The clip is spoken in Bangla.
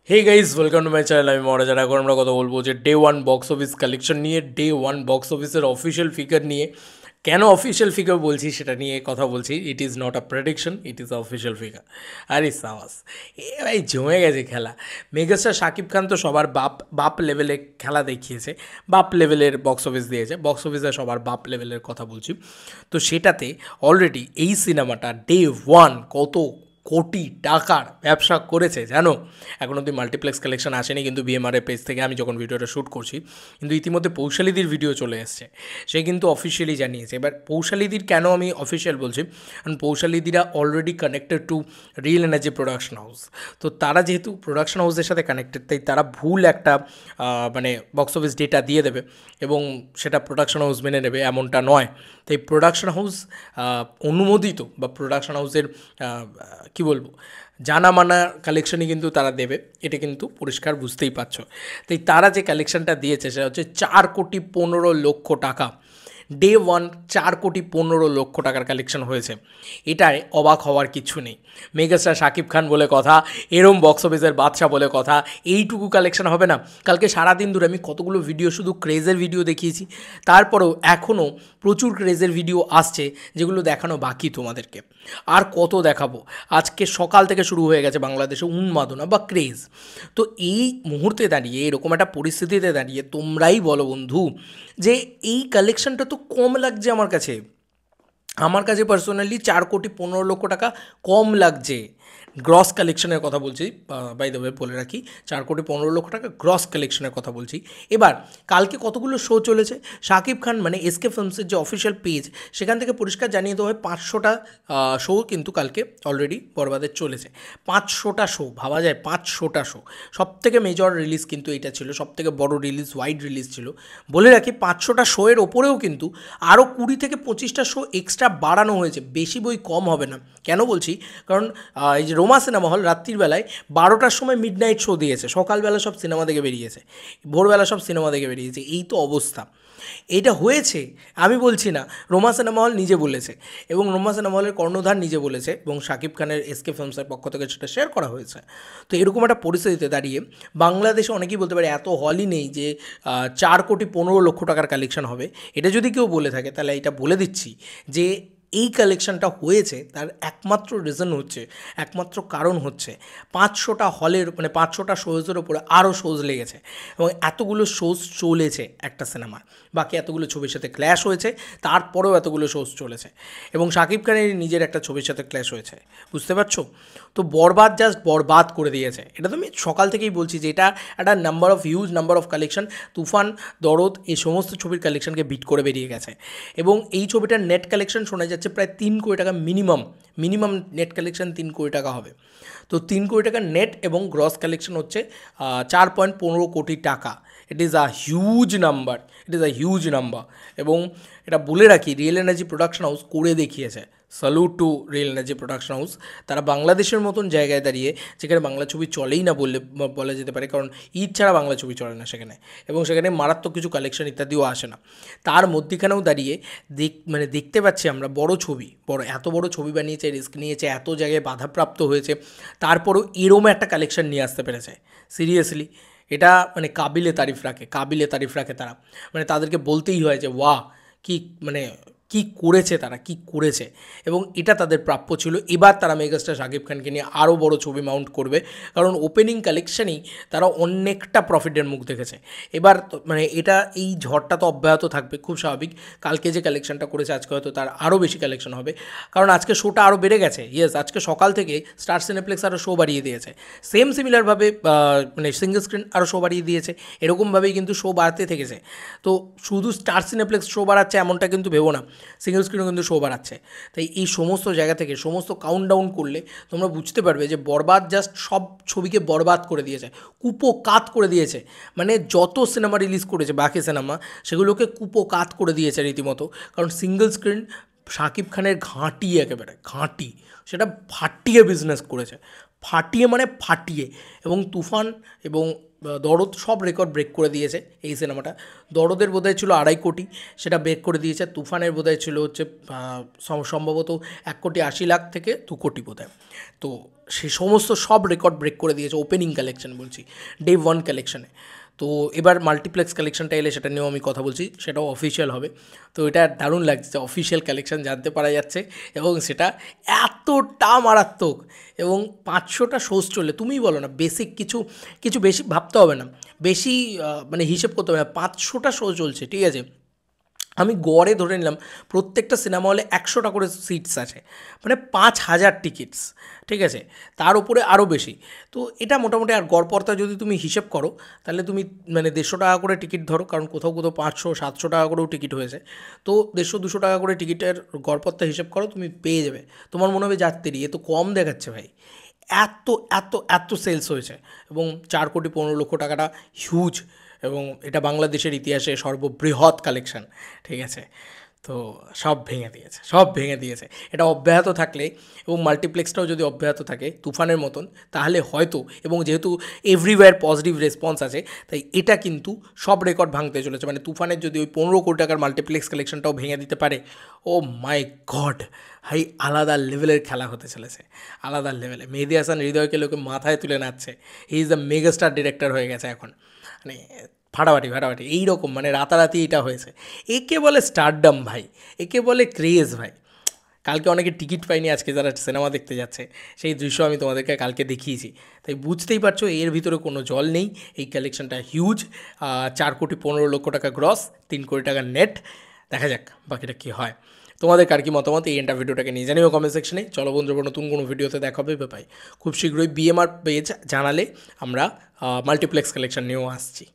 Hey guys welcome to my channel. আমি মহারাজার। এখন আমরা কথা বলবো যে day one box office collection নিয়ে, ডে ওয়ান বক্স অফিসের অফিসিয়াল ফিগার নিয়ে। কেন অফিসিয়াল ফিগার বলছি সেটা নিয়ে কথা বলছি। It is not a prediction, it is official figure. আরে সাবাস, এ ভাই জমে গেছে খেলা। মেগাস্টার শাকিব খান তো সবার বাপ বাপ লেভেলে খেলা দেখিয়েছে, বাপ লেভেলের বক্স অফিস দিয়েছে। বক্স অফিসে সবার বাপ লেভেলের কথা বলছি। তো সেটাতে অলরেডি এই সিনেমাটা ডে ওয়ান কত কোটি টাকার ব্যবসা করেছে জানো। এখন অব্দি মাল্টিপ্লেক্স কালেকশন আসেনি, কিন্তু বিএমআরের পেজ থেকে আমি যখন ভিডিওটা শ্যুট করছি, কিন্তু ইতিমধ্যে পৌশালিদির ভিডিও চলে এসছে। সে কিন্তু অফিসিয়ালি জানিয়েছে। এবার পৌশালিদির কেন আমি অফিসিয়াল বলছি, কারণ পৌশালিদিরা already connected to Real Energy Production house. তো তারা যেহেতু প্রোডাকশন হাউসের সাথে কানেক্টেড, তাই তারা ভুল একটা মানে বক্স অফিস ডেটা দিয়ে দেবে এবং সেটা প্রোডাকশন হাউস মেনে নেবে এমনটা নয়। তাই প্রোডাকশন হাউস অনুমোদিত বা প্রোডাকশন হাউসের কী বলবো জানা মানা কালেকশনই কিন্তু তারা দেবে, এটা কিন্তু পরিষ্কার বুঝতেই পারছো। তাই তারা যে কালেকশনটা দিয়েছে সেটা হচ্ছে 4,15,00,000 টাকা। ডে ওয়ান 4,15,00,000 টাকার কালেকশন হয়েছে। এটায় অবাক হওয়ার কিছু নেই। মেগাস্টার শাকিব খান বলে কথা, এরম বক্স অফিসের বাদশা বলে কথা, এইটুকু কালেকশন হবে না। কালকে সারাদিন ধরে আমি কতগুলো ভিডিও, শুধু ক্রেজের ভিডিও দেখিয়েছি, তারপরেও এখনও প্রচুর ক্রেজের ভিডিও আসছে যেগুলো দেখানো বাকি তোমাদেরকে। আর কত দেখাবো? আজকে সকাল থেকে শুরু হয়ে গেছে বাংলাদেশে উন্মাদনা বা ক্রেজ। তো এই মুহূর্তে দাঁড়িয়ে, এরকম একটা পরিস্থিতিতে দাঁড়িয়ে তোমরাই বলো বন্ধু, যে এই কালেকশনটা তো কম লাগছে আমার কাছে পার্সোনালি 4,15,00,000 টাকা কম লাগছে। গ্রস কালেকশনের কথা বলছি, বাই দ্য ওয়ে বলে রাখি, 4,15,00,000 টাকা গ্রস কালেকশনের কথা বলছি। এবার কালকে কতগুলো শো চলেছে শাকিব খান মানে এসকে ফিল্মসের যে অফিসিয়াল পেজ, সেখান থেকে পরিষ্কার জানিয়ে দেওয়া হয় 500টা শো কিন্তু কালকে অলরেডি বরবাদের চলেছে। 500টা শো, ভাবা যায় 500টা শো। সবথেকে মেজর রিলিজ কিন্তু এটা ছিল, সবথেকে বড় রিলিজ, ওয়াইড রিলিজ ছিল। বলে রাখি 500টা শোয়ের ওপরেও কিন্তু আরও 20 থেকে 25টা শো এক্সট্রা বাড়ানো হয়েছে। বেশি বই কম হবে না। কেন বলছি, কারণ এই যে রোমা সিনেমা হল রাত্রির বেলায় 12টার সময় মিডনাইট শো দিয়েছে, সকালবেলা সব সিনেমা দেখে বেরিয়েছে, ভোরবেলা সব সিনেমা দেখে বেরিয়েছে। এই তো অবস্থা। এটা হয়েছে আমি বলছি না, রোমা সিনেমা হল নিজে বলেছে, এবং রোমা সিনেমা হলের কর্ণধার নিজে বলেছে, এবং শাকিব খানের এসকে ফিল্মসের পক্ষ থেকে সেটা শেয়ার করা হয়েছে। তো এরকম একটা পরিস্থিতিতে দাঁড়িয়ে বাংলাদেশে অনেকেই বলতে পারে এত হলই নেই যে 4,15,00,000 টাকার কালেকশন হবে। এটা যদি কেউ বলে থাকে, তাহলে এটা বলে দিচ্ছি যে এই কালেকশনটা হয়েছে তার একমাত্র রিজন হচ্ছে, একমাত্র কারণ হচ্ছে 500টা হলের মানে 500টা শোজের ওপরে আরও শোজ লেগেছে, এবং এতগুলো শোজ চলেছে একটা সিনেমার। বাকি এতগুলো ছবির সাথে ক্ল্যাশ হয়েছে, তারপরেও এতগুলো শোজ চলেছে, এবং শাকিব খানের নিজের একটা ছবির সাথে ক্ল্যাশ হয়েছে। বুঝতে পারছো? তো বরবাদ জাস্ট বরবাদ করে দিয়েছে। এটা তো আমি সকাল থেকেই বলছি যে এটা একটা number of huge number of collection, Toofan, Dorod, এই সমস্ত ছবির কালেকশনকে বিট করে বেরিয়ে গেছে। এবং এই ছবিটার নেট কালেকশন শোনা যাচ্ছে প্রায় 3 কোটি টাকা মিনিমাম নেট কালেকশন 3 কোটি টাকা হবে। তো 3 কোটি টাকা নেট এবং গ্রস কালেকশন হচ্ছে 4.15 কোটি টাকা। It is a huge number. এবং এটা বলে রাখি, রিয়েল এনার্জি প্রোডাকশন হাউস করে দেখিয়েছে। Salute to Real Energy Production house. তারা বাংলাদেশের মতন জায়গায় দাঁড়িয়ে, যেখানে বাংলা ছবি চলেই না বলা যেতে পারে, কারণ ঈদ ছাড়া বাংলা ছবি চলে না সেখানে, এবং সেখানে মারাত্মক কিছু কালেকশন ইত্যাদিও আসে না, তার মধ্যেখানেও দাঁড়িয়ে দেখতে পাচ্ছি আমরা এত বড় ছবি বানিয়েছে, রিস্ক নিয়েছে, এত জায়গায় বাধাপ্রাপ্ত হয়েছে, তারপরেও এরম একটা কালেকশন নিয়ে আসতে পেরেছে। সিরিয়াসলি এটা মানে কাবিলে তারিফ রাখে তারা। মানে তাদেরকে বলতেই হয় যে ওয়াহ, কি মানে কী করেছে তারা, কী করেছে, এবং এটা তাদের প্রাপ্য ছিল। এবার তারা মেগাস্টার শাকিব খানকে নিয়ে আরও বড় ছবি মাউন্ট করবে, কারণ ওপেনিং কালেকশানেই তারা অনেকটা প্রফিটের মুখ দেখেছে। এবার মানে এটা এই ঝড়টা তো অব্যাহত থাকবে, খুব স্বাভাবিক। কালকে যে কালেকশনটা করেছে, আজকে হয়তো তার আরও বেশি কালেকশন হবে, কারণ আজকে শোটা আরও বেড়ে গেছে। ইয়েস, আজকে সকাল থেকে স্টার সিনেপ্লেক্স আরও শো বাড়িয়ে দিয়েছে। সিমিলারভাবে মানে সিঙ্গল স্ক্রিন আরও শো বাড়িয়ে দিয়েছে। এরকমভাবেই কিন্তু শো বাড়তে থেকেছে। তো শুধু স্টার সিনেপ্লেক্স শো বাড়াচ্ছে এমনটা কিন্তু ভেবো না, সিঙ্গল স্ক্রিনও কিন্তু শো বাড়াচ্ছে। তাই এই সমস্ত জায়গা থেকে সমস্ত কাউন্টডাউন করলে তোমরা বুঝতে পারবে যে বরবাদ জাস্ট সব ছবিকে বরবাদ করে দিয়েছে, কুপোকাত করে দিয়েছে। মানে যত সিনেমা রিলিজ করেছে বাকি সিনেমা, সেগুলোকে কুপোকাত করে দিয়েছে রীতিমতো। কারণ সিঙ্গল স্ক্রিন শাকিব খানের একেবারে ঘাঁটি, সেটা ফাটিয়ে বিজনেস করেছে, ফাটিয়ে। এবং তুফান এবং দরদ সব রেকর্ড ব্রেক করে দিয়েছে এই সিনেমাটা। দরদের বোধহয় ছিল 2.5 কোটি, সেটা ব্রেক করে দিয়েছে। তুফানের বোধহয় ছিল হচ্ছে সম্ভবত 1,80,00,000 থেকে 2 কোটি বোধহয়। তো সে সমস্ত সব রেকর্ড ব্রেক করে দিয়েছে ওপেনিং কালেকশন বলছি, ডে 1 কালেকশানে। তো এবার মাল্টিপ্লেক্স কালেকশনটা এলে সেটা নিয়েও আমি কথা বলছি, সেটাও অফিসিয়াল হবে। তো এটা দারুণ লাগছে, অফিসিয়াল কালেকশন জানতে পারা যাচ্ছে এবং সেটা এতটা মারাত্মক। এবং 500টা শোজ চললে তুমিই বলো না, বেসিক কিছু কিছু বেশি ভাবতে হবে না, বেশি মানে হিসেব করতে হবে না, 500টা শো চলছে, ঠিক আছে। আমি গড়ে ধরে নিলাম প্রত্যেকটা সিনেমা হলে 100টা করে সিটস আছে, মানে 5,000 টিকিটস, ঠিক আছে, তার উপরে আরও বেশি। তো এটা মোটামুটি, আর গড়পড়তা যদি তুমি হিসেব করো তাহলে তুমি মানে 150 টাকা করে টিকিট ধরো, কারণ কোথাও কোথাও 500-700 টাকা করেও টিকিট হয়েছে। তো 150-200 টাকা করে টিকিটের গড়পড়তা হিসেব করো, তুমি পেয়ে যাবে। তোমার মনে হবে যাত্রী এ তো কম দেখাচ্ছে ভাই, এত এত এত সেলস হয়েছে। এবং 4,15,00,000 টাকাটা হিউজ, এবং এটা বাংলাদেশের ইতিহাসে সর্ববৃহৎ কালেকশন, ঠিক আছে। তো সব ভেঙে দিয়েছে, সব ভেঙে দিয়েছে। এটা অব্যাহত থাকলে এবং মাল্টিপ্লেক্সটাও যদি অব্যাহত থাকে তুফানের মতন, তাহলে হয়তো, এবং যেহেতু এভরিওয়্যার পজিটিভ রেসপন্স আছে, তাই এটা কিন্তু সব রেকর্ড ভাঙতে চলেছে। মানে তুফানের যদি ওই 15 কোটি টাকার মাল্টিপ্লেক্স কালেকশনটাও ভেঙে দিতে পারে, ও মাই গড ভাই, আলাদা লেভেলের খেলা হতে চলেছে, আলাদা লেভেলে। মেহেদী হাসান হৃদয়কে লোকে মাথায় তুলে নাচছে, he is the megastar director হয়ে গেছে এখন, মানে ফাটাফাটি ফাটাফাটি এইরকম, মানে রাতারাতি এটা হয়েছে। একে বলে স্টারডাম ভাই, একে বলে ক্রেজ ভাই। কালকে অনেকে টিকিট পায়নি, আজকে যারা সিনেমা দেখতে যাচ্ছে, সেই দৃশ্য আমি তোমাদেরকে কালকে দেখিয়েছি। তাই বুঝতেই পারছো এর ভিতরে কোনো জল নেই, এই কালেকশনটা হিউজ। 4,15,00,000 টাকা গ্রস, 3 কোটি টাকা নেট। দেখা যাক বাকিটা কী হয়। তোমাদের কার কি মতামত এই এন্টার ভিডিওটাকে নিয়ে জানিও কমেন্ট সেকশনে। চলো বন্ধুরা, নতুন কোনো ভিডিওতে দেখা হবে ভাই, খুব শীঘ্রই BMR পেজ জানালে আমরা মাল্টিপ্লেক্স কালেকশন নিয়েও আসছি।